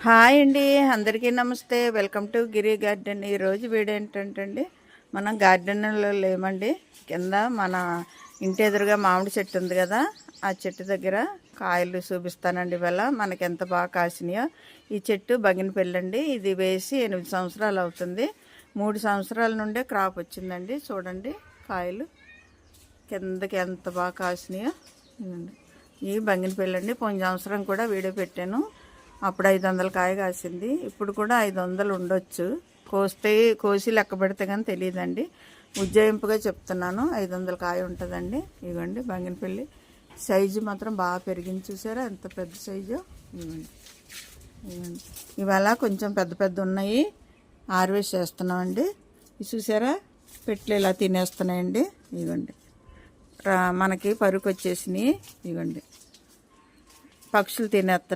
Hi అండి, అందరికీ నమస్తే. Welcome to Giri garden. ఈరోజు వీడియో ఏంటంటే అండి, మనం గార్డెన్లో లేమండి. కింద మన ఇంటి ఎదురుగా మామిడి చెట్టు ఉంది కదా, ఆ చెట్టు దగ్గర కాయలు చూపిస్తానండి. ఇవాళ మనకి ఎంత బాగా కాసినాయో. ఈ చెట్టు బగినపల్లి. ఇది వేసి 8 సంవత్సరాలు అవుతుంది. 3 సంవత్సరాల నుండే క్రాప్ వచ్చిందండి. చూడండి కాయలు కిందకి ఎంత బాగా కాసినాయో. ఈ బంగినపల్లి పోయిన సంవత్సరం కూడా వీడియో పెట్టాను. అప్పుడు 500 కాయ కాసింది. ఇప్పుడు కూడా 500 ఉండొచ్చు. కోసి లెక్క పెడితే కానీ తెలియదండి. ఉజ్జాయింపుగా చెప్తున్నాను. 500 కాయ ఉంటుందండి. ఇవ్వండి బంగినపల్లి. సైజు మాత్రం బాగా పెరిగింది. చూసారా ఎంత పెద్ద సైజు. ఇవ్వండి ఇవాళ కొంచెం పెద్ద పెద్ద ఉన్నాయి. హార్వెస్ట్ చేస్తున్నామండి. ఇది చూసారా పెట్లు ఇలా తినేస్తున్నాయండి. ఇవ్వండి మనకి పరుకు వచ్చేసినాయి. ఇవ్వండి పక్షులు తినేస్తున్నాయి.